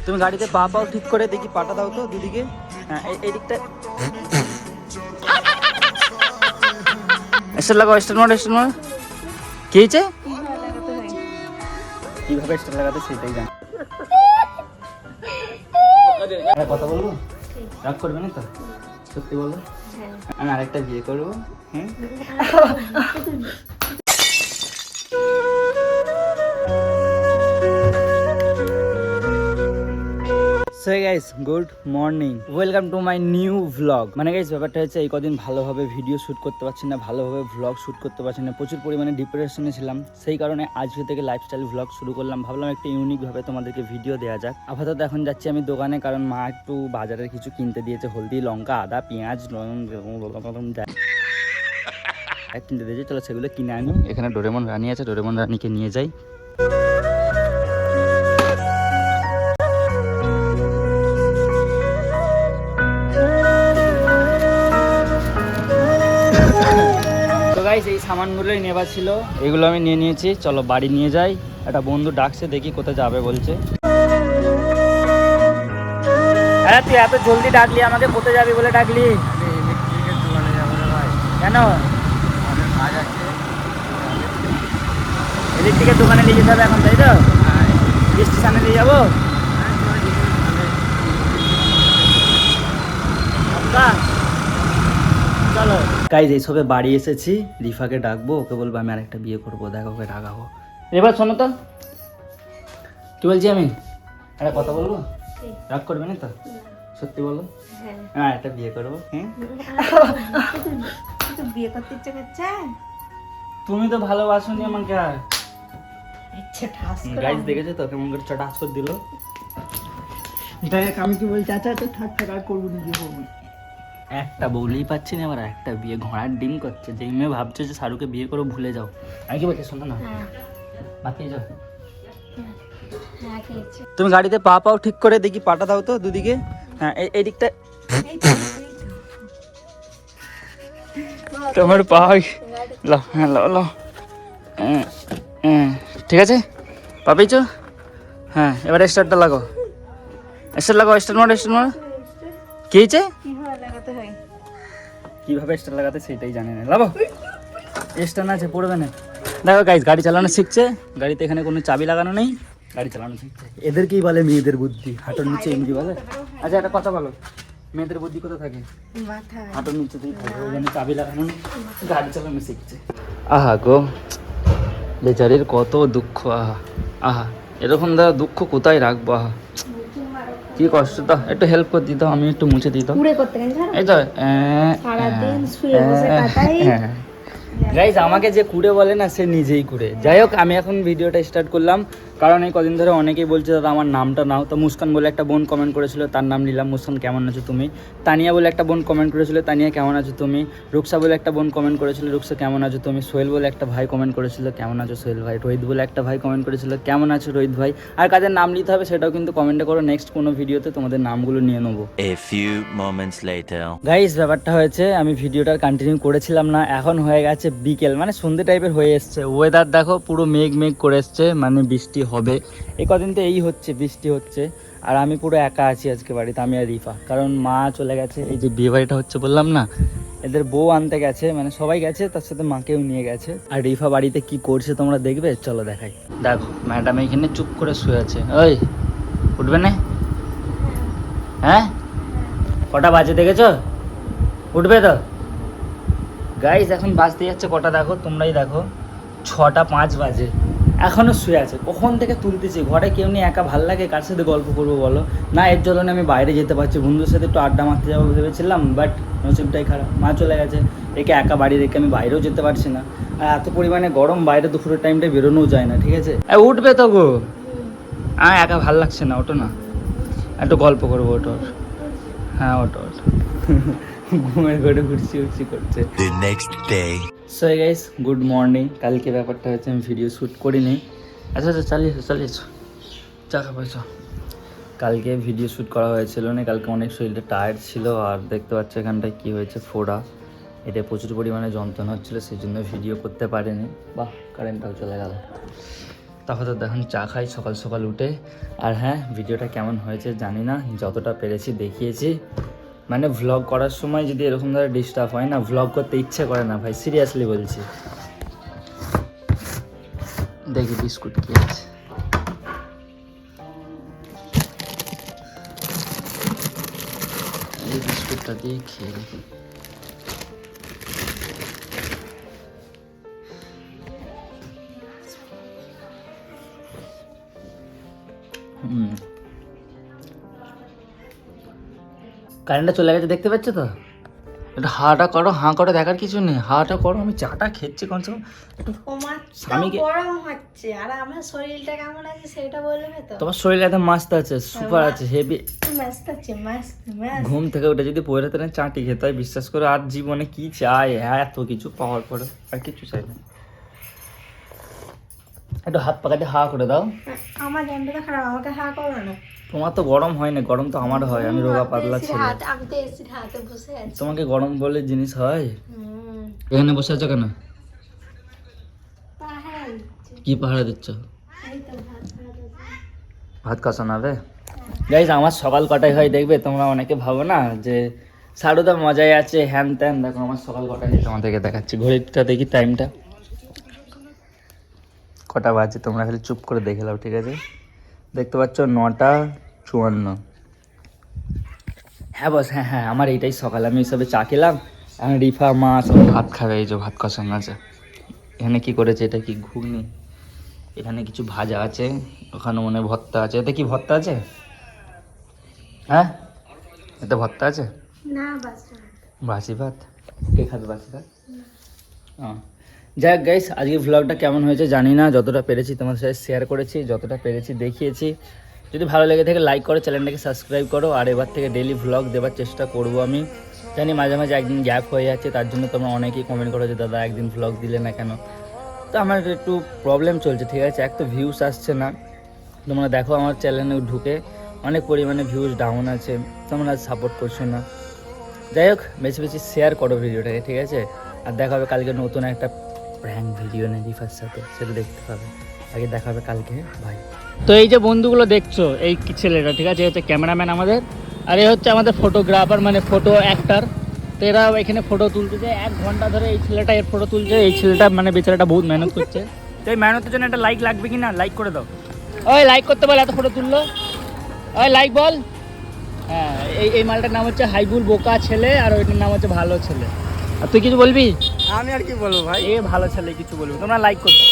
তুমি গাড়িতে পা পাও ঠিক করে দেখি, পাটা দাও তো দুদিকে। হ্যাঁ এই দিকটা স্টার লাগাও, স্টার মারো, স্টার মারো। কি হয়েছে? কিভাবে স্টার লাগাতে সেটাই জানি। কথা বলবো, রাগ করবে না তো? সত্যি বলো, আমি আরেকটা বিয়ে করবো। হ্যাঁ so guys, good morning, welcome to my new vlog. মানে গাইস ব্যাপারটা হচ্ছে এই কদিন ভালোভাবে ভিডিও শ্যুট করতে পারছি না, ভালোভাবে ভ্লগ শ্যুট করতে পারছি না, প্রচুর পরিমাণে ডিপ্রেশনে ছিলাম। সেই কারণে আজকে থেকে লাইফস্টাইল ভ্লগ শুরু করলাম। ভাবলাম একটা ইউনিকভাবে তোমাদেরকে ভিডিও দেওয়া যাক। আপাতত এখন যাচ্ছি আমি দোকানে, কারণ মা একটু বাজারের কিছু কিনতে দিয়েছে, হলদি, লঙ্কা, আদা, পেঁয়াজ, কিনতে দিয়েছে। চলো সেগুলো কিনে আনি। এখানে ডোরেমন রানী আছে, ডোরেমন রানীকে নিয়ে যাই। গাইস এই সামানগুলোই নেওয়া ছিল, এগুলো আমি নিয়ে নিয়েছি। চলো বাড়ি নিয়ে যাই। একটা বন্ধু ডাকছে, দেখি কোথায় যাবে বলছে। হ্যাঁ তুই এত জলদি ডাকলি আমাকে, কোথায় যাবি বলে ডাকলি? কেন? ইলেকট্রিকের দোকানে নিয়ে যেতে হবে এখন, তাই তো? স্টেশনে নিয়ে যাবো। চলো গাইস, এই সবে বাড়ি এসেছি। রিফাকে ডাকবো, ওকে বলবো আমি আরেকটা বিয়ে করবো। দেখো ওকে ডাকাবো। এবার শোনো তো, কি বলছি আমি, একটা কথা বলবো, রাগ করবে না তো? সত্যি বলো, হ্যাঁ একটা বিয়ে করবো। হ্যাঁ বিয়ে করতে ইচ্ছে করছে? তুমি তো ভালোবাসোনি আমাকে। আর ইচ্ছে ঠাস করে গাইস দেখেছো তো কেমন করে চটাস করে দিল। দেখ আমি কি বলছি, আচ্ছা তো ঠাক ঠাক আর করবো না, বিয়ে করবো না। একটা বউলেই পাচ্ছি না, আবার একটা বিয়ে ঘোড়ার ডিম করছে। যেই মেয়ে ভাবছে যে শাহরুখকে বিয়ে করো, ভুলে যাও। আমি কি বলছি শোনো না, বাকি যাও। তুমি গাড়িতে পা পাও ঠিক করে দেখি, পাটা দাও তো দুদিকে। হ্যাঁ এই দিকটা তোমার পা। লো হ্যাঁ লো লো, ঠিক আছে পা পেয়েছো? হ্যাঁ এবার স্টারটা লাগাও, স্টার লাগাও, স্টার মারো, স্টার মারো। কি হয়েছে? কিভাবে স্টার লাগাতে সেটাই জানে না। লাগাও, স্টার না আছে পড়বে না। দেখো গাইস গাড়ি চালানো শিখছে, গাড়িতে এখানে কোনো চাবি লাগানো নেই, গাড়ি চালানো শিখছে। এদেরকেই বলে মেয়েদের বুদ্ধি, হাঁটুর নিচে এমনি বলে। আচ্ছা একটা কথা বলো, মেয়েদের বুদ্ধি কোথায় থাকে? হাঁটুর নিচেতেই থাকে। ওই জন্য চাবি লাগানো নেই, গাড়ি চালানো শিখছে। আহা গো, বেচারির কত দুঃখ। আহা আহা, এরকম দাদা দুঃখ কোথায় রাখবো। আহা কি কষ্ট। তো একটু হেল্প করে দিত, আমি একটু মুছে দিতাম। এই তো গাইজ, আমাকে যে কুড়ে বলে না, সে নিজেই কুড়ে। যাই হোক, আমি এখন ভিডিওটা স্টার্ট করলাম, কারণ এই কদিন ধরে অনেকেই বলছে দাদা আমার নামটা নাও। তো মুস্কান বলে একটা বোন কমেন্ট করেছিল, তার নাম নিলাম। মুস্কান কেমন আছো তুমি? তানিয়া বলে একটা বোন কমেন্ট করেছিল, তানিয়া কেমন আছো তুমি? রুকসা বলে একটা বোন কমেন্ট করেছিল, রুকসা কেমন আছো তুমি? সোহেল বলে একটা ভাই কমেন্ট করেছিল, কেমন আছো সোহেল ভাই? রোহিত বলে একটা ভাই কমেন্ট করেছিল, কেমন আছো রোহিত ভাই? আর কাদের নাম নিতে হবে সেটাও কিন্তু কমেন্টে করো, নেক্সট কোনো ভিডিওতে তোমাদের নামগুলো নিয়ে নেবো। গাইজ ব্যাপারটা হয়েছে, আমি ভিডিওটার কন্টিনিউ করেছিলাম না, এখন হয়ে গেছে বিকেল, মানে সন্ধ্যে টাইপের হয়ে এসছে। ওয়েদার দেখো পুরো মেঘ মেঘ করে এসছে, মানে বৃষ্টি হবে। এই কদিন তো এই হচ্ছে, বৃষ্টি হচ্ছে। আর আমি পুরো একা আছি আজকে বাড়িতে, আমি আর রিফা, কারণ মা চলে গেছে। এই যে বিয়ে বাড়িটা হচ্ছে বললাম না, এদের বউ আনতে গেছে, মানে সবাই গেছে, তার সাথে মাকেও নিয়ে গেছে। আর রিফা বাড়িতে কি করছে তোমরা দেখবে, চলো দেখাই। দেখো ম্যাডাম এখানে চুপ করে শুয়ে আছে। ওই উঠবে না? হ্যাঁ কটা বাজে দেখেছো? উঠবে তো? গাইজ এখন বাজতে যাচ্ছে কটা দেখো, তোমরাই দেখো, 6:05 বাজে, এখনও শুয়ে আছে। কখন থেকে তুলতেছি, ঘরে কেউ নেই, একা ভাল লাগে, কার সাথে গল্প করবো বলো? না এর জন্য আমি বাইরে যেতে পারছি, বন্ধুদের সাথে একটু আড্ডা মারতে যাবো ভেবেছিলাম, বাট নসিবটাই খারাপ, মা চলে গেছে। একে একা বাড়ি রেখে আমি বাইরেও যেতে পারছি না। আর এত পরিমাণে গরম, বাইরে দুপুরের টাইমটায় বেরোনোও যায় না। ঠিক আছে উঠবে তো গো? একা ভাল লাগছে না, ওটো না, একটু গল্প করবো, ওটো। হ্যাঁ ওটো ঘুমের ঘরে ঘুরছি করছে। So guys good morning. কালকে ব্যাপারটা হচ্ছে আমি ভিডিও শ্যুট করিনি। আচ্ছা চালিয়েছো চা খাবো। কালকে ভিডিও শ্যুট করা হয়েছিল না, কালকে অনেক শরীরটা টায়ার্ড ছিল। আর দেখতে পাচ্ছ এখানটায় কী হয়েছে, ফোড়া, এটা প্রচুর পরিমাণে যন্ত্রণা হচ্ছিলো, সেই জন্য ভিডিও করতে পারিনি। বাহ কারেন্টটাও চলে গেল। তারপর তো দেখুন চা খাই সকাল সকাল উঠে। আর হ্যাঁ, ভিডিওটা কেমন হয়েছে জানি না, যতটা পেরেছি দেখিয়েছি। মানে ভ্লগ করার সময় যদি এরকম ধরে ডিস্টার্ব হয় না, ভ্লগ করতে ইচ্ছে করে না ভাই, সিরিয়াসলি বলছি। দেখি বিস্কুট কি আছে। এই বিস্কুটটা দিয়ে খেয়ে দেখি। কারেন্টটা চলে গেছে, দেখতে পাচ্ছ তো? একটু হাটা করো, হাঁ করে দেখার কিছু নেই, হাটা করো। আমি চাটা খেচ্ছি কমসে কম একটু। তোমার তো স্বামীকে গরম হচ্ছে আর আমার শরীরটা কেমন আছে সেটা বলবে তো। তোমার শরীর একদম মাস্ত আছে, সুপার আছে, হেভি। মাস্ত আছে, মাস্ত মাস্ত। ঘুম থেকে উঠে যদি পড়ে থাকেন চাটি খেতে হয়, বিশ্বাস করে। আর জীবনে কি চাই? হ্যাঁ, এত কিছু পাওয়ার পরে আর কিছু চাই না। একটু হাত পাকাতে হা করে দাও। আমার দণ্ডটা খারাপ, আমাকে হা করো না। তোমার তো গরম হয় না, গরম তো আমার হয়, আমি রোগা পাতলা ছেলে। আমি তো এসির হাতে বসে আছি। তোমাকে গরম বলে জিনিস হয়? হুম। এখানে বসে আছো কেন? পাহাড় দিচ্ছে। কি পাহাড়ে দিচ্ছ? এই তো ভাত খাওয়া। ভাত কষানাবে? গাইজ আমার সকাল কটায় হয় দেখবে? তোমরা অনেকে ভাবো না যে সারুদা মজায় আছে, হ্যান ত্যান। দেখো আমার সকাল কটায় তোমাদেরকে দেখাচ্ছি। ঘড়িটা দেখি, টাইমটা কটা বাজে, তোমরা খালি চুপ করে দেখে নাও, ঠিক আছে? দেখতে পাচ্ছ 9:54। হ্যাঁ বস, হ্যাঁ হ্যাঁ, আমার এইটাই সকাল। আমি সবে চা খেলাম, এখন রিফা মা সব ভাত খাবে। এই যে ভাত কষানো আছে। এখানে কি করেছে? এটা কি ঘুগনি? এখানে কিছু ভাজা আছে, ওখানে মনে হয় ভর্তা আছে। এতে কি ভর্তা আছে? হ্যাঁ, এতে ভর্তা আছে। না বাসা। বাসি ভাত? কে খাবে বাসি ভাত? যাই হোক গাইস, আজকের ভ্লগটা কেমন হয়েছে জানি না। যতটা পেরেছি তোমার সাথে শেয়ার করেছি, যতটা পেরেছি দেখিয়েছি। যদি ভালো লেগে থাকে লাইক করো, চ্যানেলটাকে সাবস্ক্রাইব করো। আর এবার থেকে ডেইলি ভ্লগ দেওয়ার চেষ্টা করব আমি। জানি মাঝে মাঝে একদিন গ্যাপ হয়ে যাচ্ছে, তার জন্য তোমরা অনেকেই কমেন্ট করো যে দাদা একদিন ভ্লগ দিলে না কেন। তো আমার একটু প্রবলেম চলছে, ঠিক আছে? এক তো ভিউস আসছে না। তোমরা দেখো আমার চ্যানেলে ঢুকে অনেক পরিমাণে ভিউজ ডাউন আছে, তোমরা সাপোর্ট করছো না। যাই হোক, বেশি বেশি শেয়ার করো ভিডিওটাকে, ঠিক আছে? আর দেখা হবে কালকে নতুন একটা প্র্যাঙ্ক ভিডিও নিয়ে রিফার সাথে, সেটা দেখতে পাবে। আগে দেখা হবে কালকে, ভাই। তো এই যে বন্ধুগুলো দেখছো, এই ছেলেটা, ঠিক আছে, হচ্ছে ক্যামেরাম্যান আমাদের। আর এ হচ্ছে আমাদের ফটোগ্রাফার, মানে ফটো অ্যাক্টার। তো এরা এখানে ফটো তুলতেছে 1 ঘন্টা ধরে। এই ছেলেটা এর ফটো তুলছে। এই ছেলেটা মানে বেচারাটা বহুত মেহনত করছে। তো এই মেহনতের জন্য একটা লাইক লাগবে কি না? লাইক করে দাও। ওই লাইক করতে বল, এত ফটো তুললো। ওই লাইক বল। হ্যাঁ, এই মালটার নাম হচ্ছে হাইবুল বোকা ছেলে, আর ওইটার নাম হচ্ছে ভালো ছেলে। আর তুই কিছু বলবি? আমি আর কি বলবো ভাই। এ ভালো ছেলে, কিছু বলবি? তোমরা লাইক করতে।